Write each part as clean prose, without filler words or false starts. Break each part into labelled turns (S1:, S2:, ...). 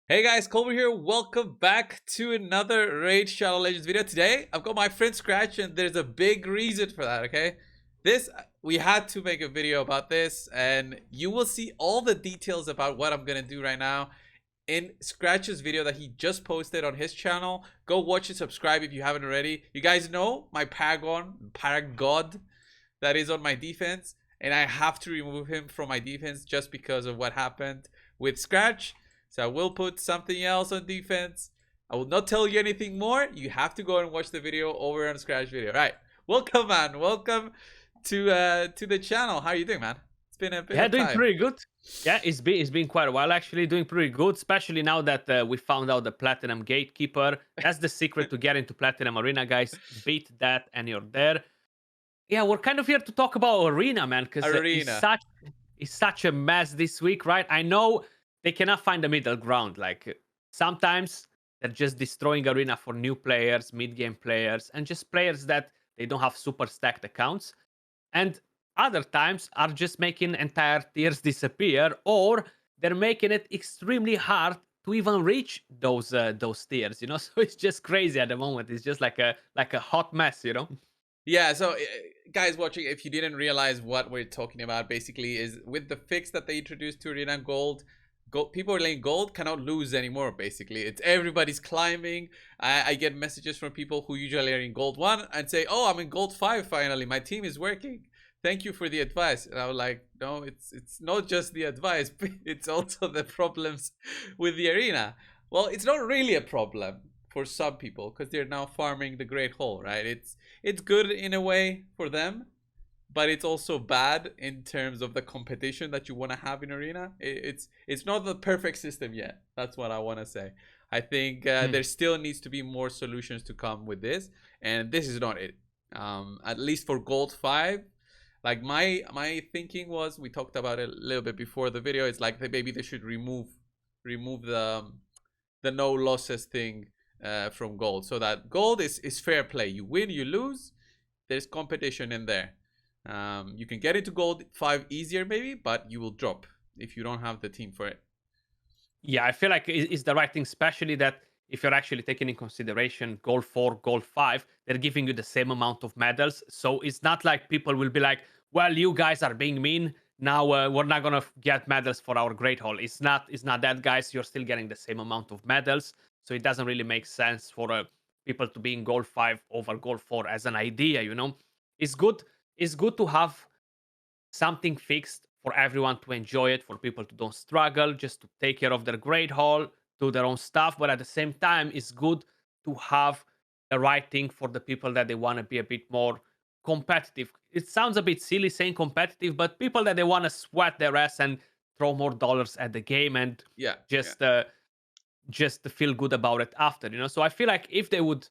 S1: Hey guys, Colbert here. Welcome back to another Raid Shadow Legends video. Today, I've got my friend Scratch, and there's a big reason for that, okay? We had to make a video about this, and you will see all the details about what I'm gonna do right now in Scratch's video that he just posted on his channel. Go watch it, subscribe if you haven't already. You guys know my Paragod that is on my defense, and I have to remove him from my defense just because of what happened with Scratch. So I will put something else on defense. I will not tell you anything more. You have to go and watch the video over on Scratch video. All right. Welcome, man. Welcome to the channel. How are you doing, man? It's been a bit of
S2: Doing
S1: time.
S2: pretty good. Yeah, it's been quite a while actually. Doing pretty good, especially now that we found out the Platinum Gatekeeper. That's the secret to get into Platinum Arena, guys. Beat that, and you're there. Yeah, we're kind of here to talk about Arena, man, because
S1: Arena.
S2: it's such a mess this week, right? I know they cannot find the middle ground. Sometimes they're just destroying Arena for new players, mid-game players, and just players that they don't have super stacked accounts. And other times are just making entire tiers disappear, or they're making it extremely hard to even reach those tiers. So it's just crazy at the moment. It's just like a hot mess.
S1: Yeah, so guys watching, if you didn't realize what we're talking about, basically is with the fix that they introduced to Arena Gold, people are laying gold cannot lose anymore. Basically, it's everybody's climbing. I get messages from people who usually are in gold 1 and say, "Oh, I'm in gold 5 finally. My team is working. Thank you for the advice." And I was like, "No, it's not just the advice. It's also the problems with the arena." Well, it's not really a problem for some people because they're now farming the Great Hole, right? It's good in a way for them, but it's also bad in terms of the competition that you want to have in arena. It's not the perfect system yet. That's what I want to say. I think
S2: Hmm.
S1: there still needs to be more solutions to come with this, and this is not it. At least for gold 5, like my thinking was, we talked about it a little bit before the video. It's like maybe they should remove the no losses thing from gold, so that gold is fair play. You win, you lose. There's competition in there. You can get into gold 5 easier maybe, but you will drop if you don't have the team for it.
S2: Yeah, I feel like it's the right thing, especially that if you're actually taking in consideration goal 4, goal 5, they're giving you the same amount of medals. So it's not like people will be like, well, you guys are being mean. Now we're not gonna get medals for our great hall. It's not that, guys. You're still getting the same amount of medals. So it doesn't really make sense for people to be in goal 5 over goal 4 as an idea. It's good. It's good to have something fixed for everyone to enjoy it, for people to don't struggle, just to take care of their great hall, do their own stuff. But at the same time, it's good to have the right thing for the people that they want to be a bit more competitive. It sounds a bit silly saying competitive, but people that they want to sweat their ass and throw more dollars at the game and
S1: Yeah, yeah.
S2: just uh, just to feel good about it after. So I feel like if they would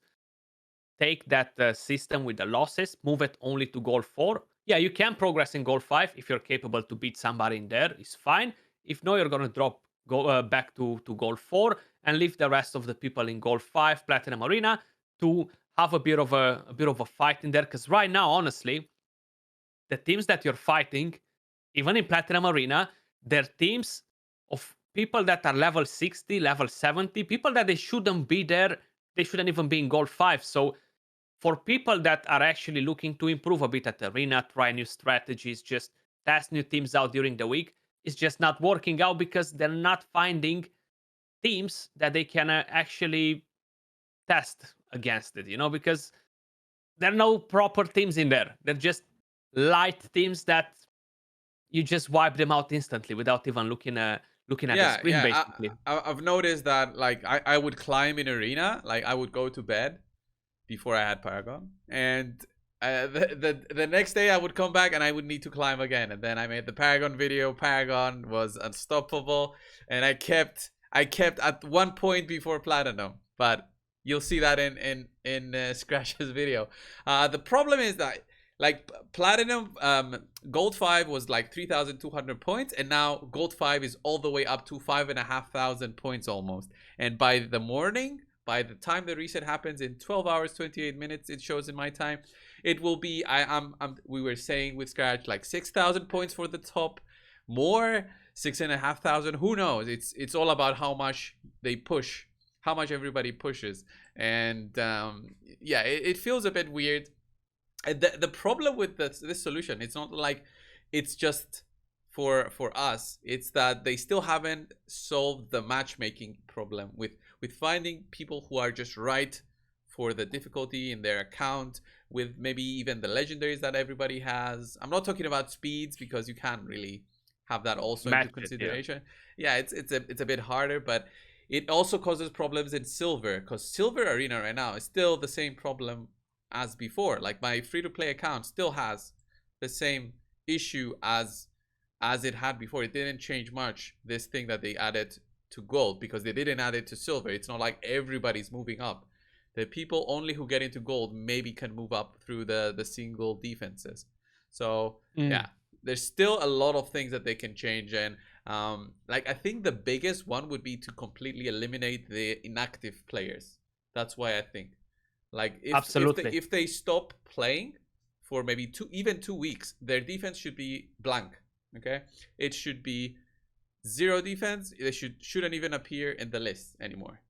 S2: take that system with the losses, move it only to goal 4. Yeah, you can progress in goal 5 if you're capable to beat somebody in there. It's fine. If no, you're gonna drop go back to goal 4 and leave the rest of the people in goal 5 Platinum Arena to have a bit of a fight in there. Because right now, honestly, the teams that you're fighting, even in Platinum Arena, they're teams of people that are level 60, level 70, people that they shouldn't be there. They shouldn't even be in goal 5. So for people that are actually looking to improve a bit at the arena, try new strategies, just test new teams out during the week, it's just not working out because they're not finding teams that they can actually test against it, because there are no proper teams in there. They're just light teams that you just wipe them out instantly without even looking at the
S1: Yeah,
S2: screen,
S1: yeah.
S2: basically.
S1: I've noticed that, like, I would climb in arena, like I would go to bed before I had Paragon, and the next day I would come back and I would need to climb again. And then I made the Paragon video. Paragon was unstoppable, and I kept at one point before platinum, but you'll see that in Scratch's video. The problem is that, like, platinum, gold 5 was like 3,200 points, and now gold 5 is all the way up to 5,500 points almost. And by the morning, by the time the reset happens in 12 hours 28 minutes, it shows in my time, it will be, we were saying with Scratch, like 6,000 points for the top, more. 6,500. Who knows? It's all about how much they push, how much everybody pushes, and yeah, it feels a bit weird. And the problem with this solution, it's not like it's just for us. It's that they still haven't solved the matchmaking problem with finding people who are just right for the difficulty in their account, with maybe even the legendaries that everybody has. I'm not talking about speeds, because you can't really have that also into
S2: Match it, yeah.
S1: consideration. Yeah, it's a bit harder, but it also causes problems in silver, because silver arena right now is still the same problem as before. Like, my free-to-play account still has the same issue as it had before. It didn't change much, this thing that they added to gold, because they didn't add it to silver. It's not like everybody's moving up. The people only who get into gold maybe can move up through the single defenses. So yeah, there's still a lot of things that they can change. And like, I think the biggest one would be to completely eliminate the inactive players. That's why I think, like, if they stop playing for maybe even 2 weeks, their defense should be blank. Okay, it should be 0 defense. They shouldn't even appear in the list anymore.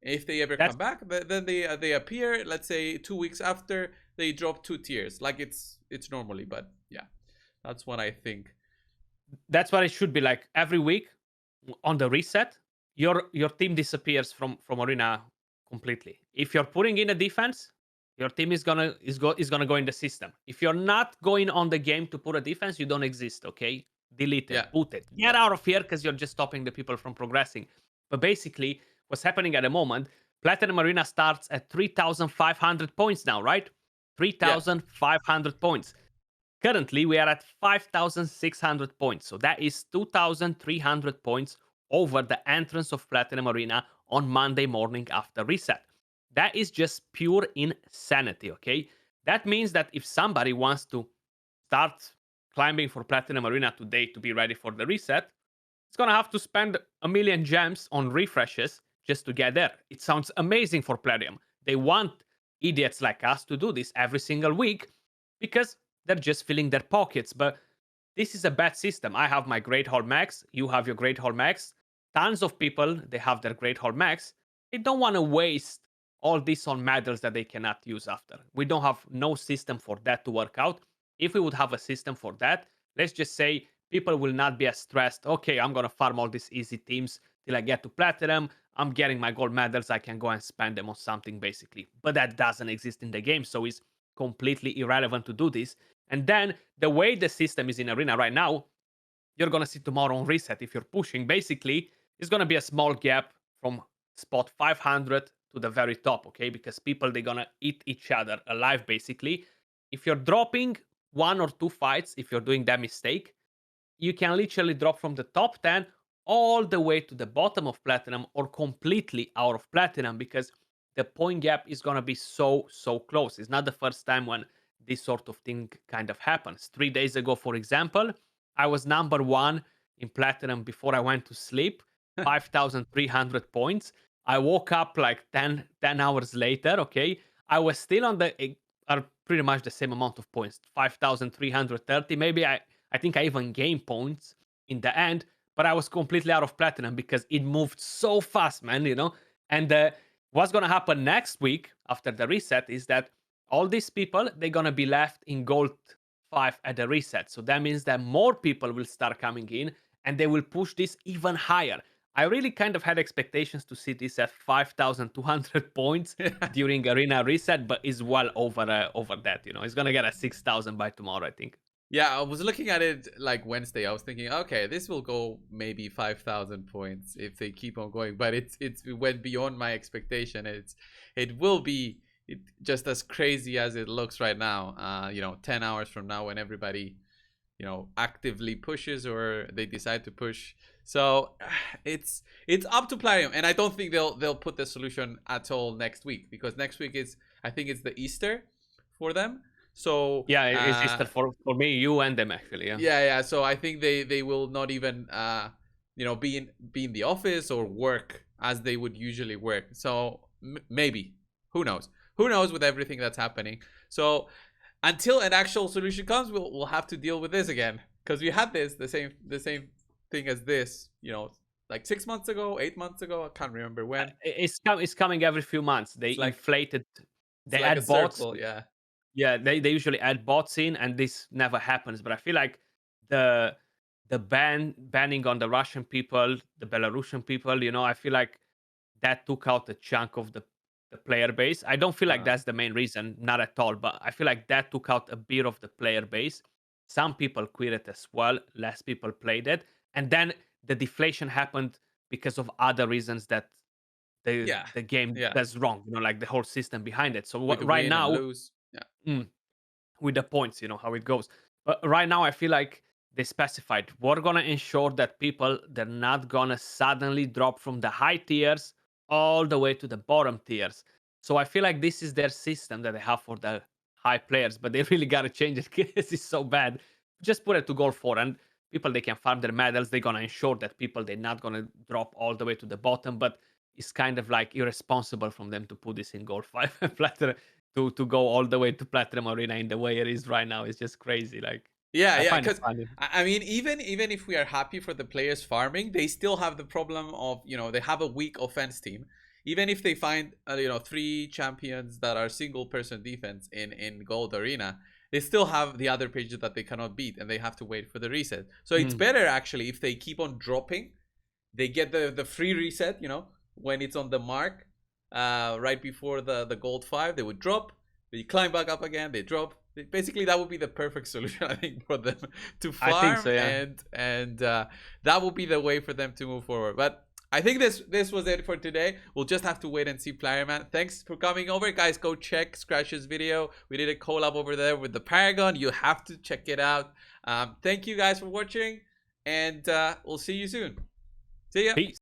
S1: If they ever come back, then they appear. Let's say 2 weeks after, they drop 2 tiers, like it's normally. But yeah, that's what I think.
S2: That's what it should be. Like, every week on the reset, your team disappears from arena completely. If you're putting in a defense, your team is gonna go in the system. If you're not going on the game to put a defense, you don't exist. Okay, delete it, put it, get out of here, because you're just stopping the people from progressing. But basically, what's happening at the moment, Platinum Arena starts at 3,500 points now, right? 3,500 points. Currently, we are at 5,600 points. So that is 2,300 points over the entrance of Platinum Arena on Monday morning after reset. That is just pure insanity, okay? That means that if somebody wants to start climbing for Platinum Arena today to be ready for the reset, it's gonna have to spend 1,000,000 gems on refreshes just to get there. It sounds amazing for Platinum. They want idiots like us to do this every single week because they're just filling their pockets. But this is a bad system. I have my Great Hall Max, you have your Great Hall Max. Tons of people, they have their Great Hall Max. They don't want to waste all this on medals that they cannot use after. We don't have no system for that to work out. If we would have a system for that, let's just say people will not be as stressed. Okay, I'm going to farm all these easy teams till I get to Platinum. I'm getting my gold medals. I can go and spend them on something, basically. But that doesn't exist in the game, so it's completely irrelevant to do this. And then the way the system is in Arena right now, you're going to see tomorrow on reset, if you're pushing, basically, it's going to be a small gap from spot 500 to the very top, okay? Because people, they're going to eat each other alive, basically. If you're dropping 1 or 2 fights, if you're doing that mistake, you can literally drop from the top 10 all the way to the bottom of Platinum, or completely out of Platinum, because the point gap is going to be so close. It's not the first time when this sort of thing kind of happens. 3 days ago, for example, I was number 1 in Platinum before I went to sleep, 5,300 points. I woke up like 10 hours later, okay? I was still on the are pretty much the same amount of points, 5,330. Maybe I think I even gained points in the end, but I was completely out of Platinum because it moved so fast, man, you know? And what's going to happen next week after the reset is that all these people, they're going to be left in gold 5 at the reset. So that means that more people will start coming in and they will push this even higher. I really kind of had expectations to see this at 5,200 points during Arena reset, but it's well over that, you know. It's going to get a 6,000 by tomorrow, I think.
S1: Yeah, I was looking at it like Wednesday. I was thinking, okay, this will go maybe 5,000 points if they keep on going. But it went beyond my expectation. It will be just as crazy as it looks right now. 10 hours from now, when everybody, actively pushes or they decide to push. So it's up to Platinum, and I don't think they'll put the solution at all next week, because next week I think it's the Easter for them. So
S2: yeah, it's Easter for me, you, and them, actually.
S1: Yeah. So I think they will not even be in the office or work as they would usually work. So maybe, who knows with everything that's happening. So until an actual solution comes, we'll have to deal with this again, because we had the same thing as this, you know, like 6 months ago, 8 months ago, I can't remember when.
S2: It's coming every few months. They
S1: It's like
S2: inflated.
S1: it's
S2: They
S1: like a
S2: add bots.
S1: circle, yeah.
S2: Yeah, they usually add bots in, and this never happens. But I feel like the banning on the Russian people, the Belarusian people, I feel like that took out a chunk of the player base. I don't feel like
S1: Uh,
S2: that's the main reason, not at all. But I feel like that took out a bit of the player base. Some people quit it as well. Less people played it, and then the deflation happened because of other reasons that the
S1: yeah,
S2: the game
S1: yeah.
S2: does wrong. Like the whole system behind it. So
S1: With
S2: right
S1: win and
S2: now,
S1: lose, yeah,
S2: mm, with the points, how it goes. But right now, I feel like they specified we're gonna ensure that people they're not gonna suddenly drop from the high tiers all the way to the bottom tiers. So I feel like this is their system that they have for the high players, but they really gotta change it because it's so bad. Just put it to goal 4 and people they can farm their medals. They're gonna ensure that people they're not gonna drop all the way to the bottom, but it's kind of like irresponsible from them to put this in goal 5 and platinum to go all the way to platinum arena in the way it is right now. It's just crazy. Like
S1: yeah,
S2: I
S1: yeah.
S2: find it
S1: Because
S2: funny.
S1: I mean, even if we are happy for the players farming, they still have the problem of, you know, they have a weak offense team. Even if they find you know, 3 champions that are single person defense in gold arena, they still have the other pages that they cannot beat, and they have to wait for the reset. So it's
S2: Mm.
S1: better actually if they keep on dropping. They get the free reset, you know, when it's on the mark, right before the gold 5. They would drop, they climb back up again, they drop. Basically, that would be the perfect solution, I think, for them to
S2: I think
S1: farm,
S2: so. Yeah.
S1: and that would be the way for them to move forward. But I think this was it for today. We'll just have to wait and see, Player Man. Thanks for coming over, guys. Go check Scratch's video. We did a collab over there with the Paragon. You have to check it out. Thank you guys for watching, and we'll see you soon. See ya.
S2: Peace.